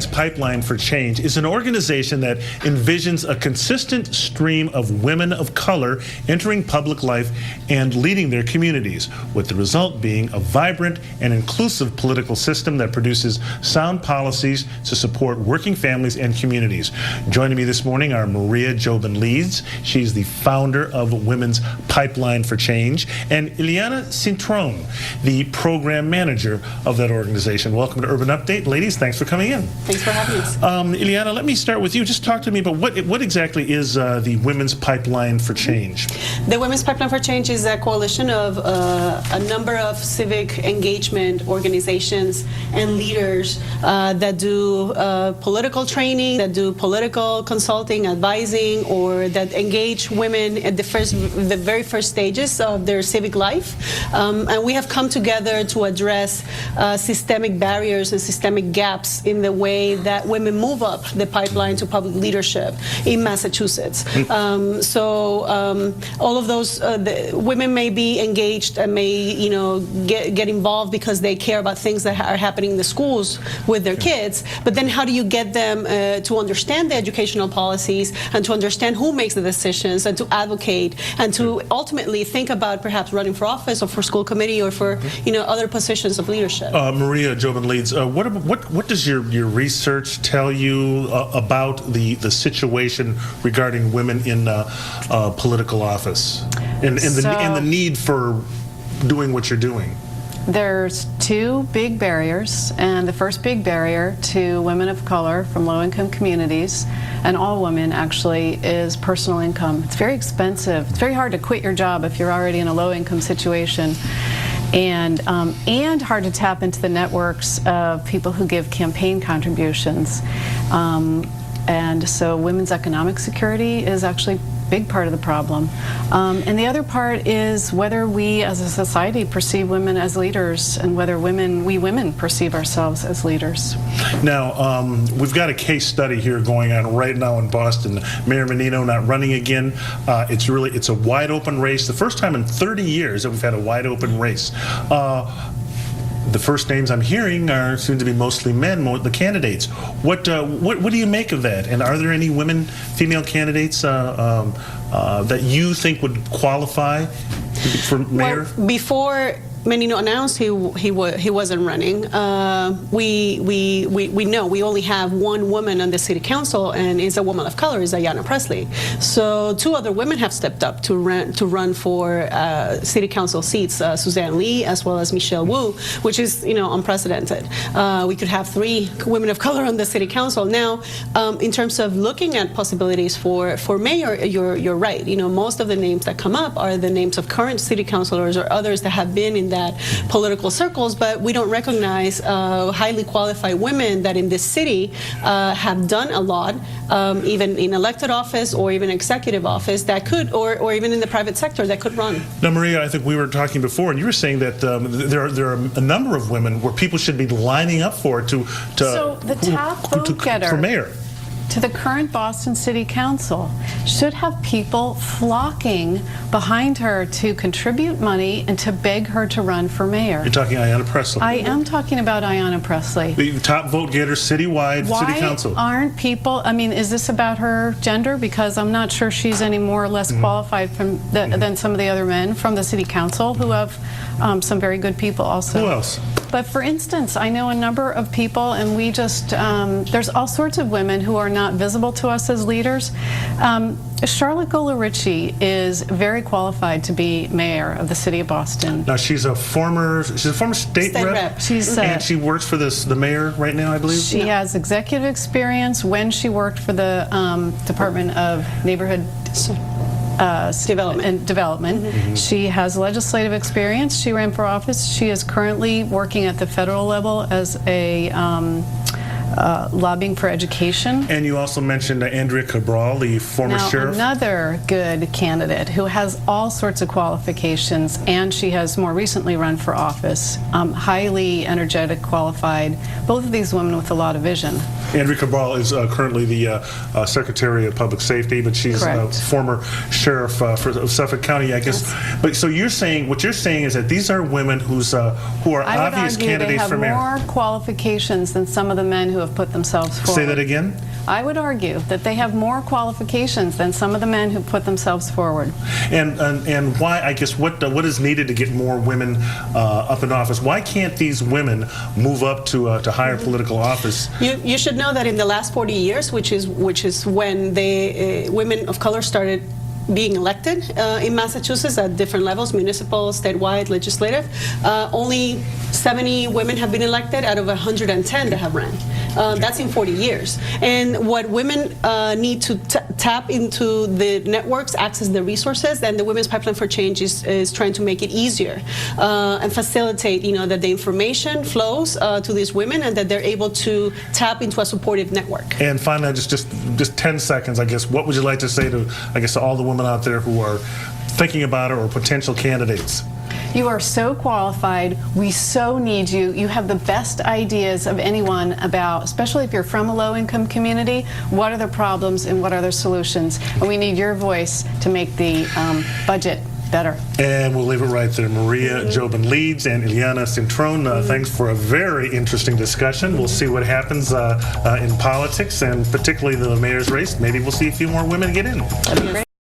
Women's Pipeline for Change is an organization that envisions a consistent stream of women of color entering public life and leading their communities, with the result being a vibrant and inclusive political system that produces sound policies to support working families and communities. Joining me this morning are Maria Jobin-Leeds. She's the founder of Women's Pipeline for Change, and Ileana Cintron, the program manager of that organization. Welcome to Urban Update. Ladies, thanks for coming in. Thanks for having us. Ileana, let me start with you. Just talk to me about what exactly is the Women's Pipeline for Change? The Women's Pipeline for Change is a coalition of a number of civic engagement organizations and leaders that do political training, that do political consulting, advising, or that engage women at the very first stages of their civic life. And we have come together to address systemic barriers and systemic gaps in the way that women move up the pipeline to public leadership in Massachusetts. All of those women may be engaged and may get involved because they care about things that are happening in the schools with their kids, but then how do you get them to understand the educational policies and to understand who makes the decisions and to advocate and to ultimately think about perhaps running for office or for school committee or for other positions of leadership. Maria Jobin-Leeds, what does your research tell you about the situation regarding women in political office and the need for doing what you're doing? There's two big barriers, and the first big barrier to women of color from low-income communities, and all women actually, is personal income. It's very expensive. It's very hard to quit your job if you're already in a low-income situation, and hard to tap into the networks of people who give campaign contributions. And so women's economic security is actually big part of the problem. And the other part is whether we as a society perceive women as leaders and whether we women perceive ourselves as leaders. Now, we've got a case study here going on right now in Boston. Mayor Menino not running again. It's a wide open race. The first time in 30 years that we've had a wide open race. The first names I'm hearing are soon to be mostly men, the candidates. What do you make of that? And are there any female candidates that you think would qualify for mayor? Well, before Menino announced he wasn't running, we know we only have one woman on the city council, and it's a woman of color, is Ileana Presley. So two other women have stepped up to run for city council seats, Suzanne Lee as well as Michelle Wu, which is unprecedented. We could have three women of color on the city council. Now, in terms of looking at possibilities for mayor, you're right. Most of the names that come up are the names of current city councilors or others that have been in that political circles, but we don't recognize highly qualified women that in this city have done a lot, even in elected office or even executive office that could, or even in the private sector that could run. Now, Maria, I think we were talking before, and you were saying that there are a number of women where people should be lining up for so the top vote getter for mayor to the current Boston City Council should have people flocking behind her to contribute money and to beg her to run for mayor. You're talking Ileana Presley. I am talking about Ileana Presley. The top vote getter citywide, city council. Why aren't people, is this about her gender? Because I'm not sure she's any more or less qualified than some of the other men from the city council who have some very good people also. Who else? But for instance, I know a number of people, and we just, there's all sorts of women who are not visible to us as leaders. Charlotte Gola-Ritchie is very qualified to be mayor of the city of Boston. Now, she's a former state rep. And she works for the mayor right now, I believe? She has executive experience when she worked for the Department of Neighborhood Development. She has legislative experience. She ran for office. She is currently working at the federal level as a lobbying for education. And you also mentioned Andrea Cabral, the former sheriff. Another good candidate who has all sorts of qualifications, and she has more recently run for office. Highly energetic, qualified, both of these women with a lot of vision. Andrea Cabral is currently the Secretary of Public Safety, but she's a former sheriff of Suffolk County, I guess. Yes. But so you're saying, what you're saying is that these are women who are obvious candidates for mayor. I would argue they have more qualifications than some of the men who have put themselves forward. Say that again? I would argue that they have more qualifications than some of the men who put themselves forward. And why, I guess, what is needed to get more women up in office? Why can't these women move up to higher political office? You should know that in the last 40 years, which is when the women of color started being elected in Massachusetts at different levels, municipal, statewide, legislative, only 70 women have been elected out of 110 that have ran. That's in 40 years. And what women need to tap into the networks, access the resources, and the Women's Pipeline for Change is trying to make it easier and facilitate, that the information flows to these women and that they're able to tap into a supportive network. And finally, just 10 seconds, I guess, what would you like to say to, to all the women out there who are thinking about it or potential candidates? You are so qualified. We so need you. You have the best ideas of anyone about, especially if you're from a low-income community, what are the problems and what are the solutions. And we need your voice to make the budget better. And we'll leave it right there. Maria Jobin-Leeds and Ileana Cintron, thanks for a very interesting discussion. We'll see what happens in politics and particularly the mayor's race. Maybe we'll see a few more women get in. That'd be great.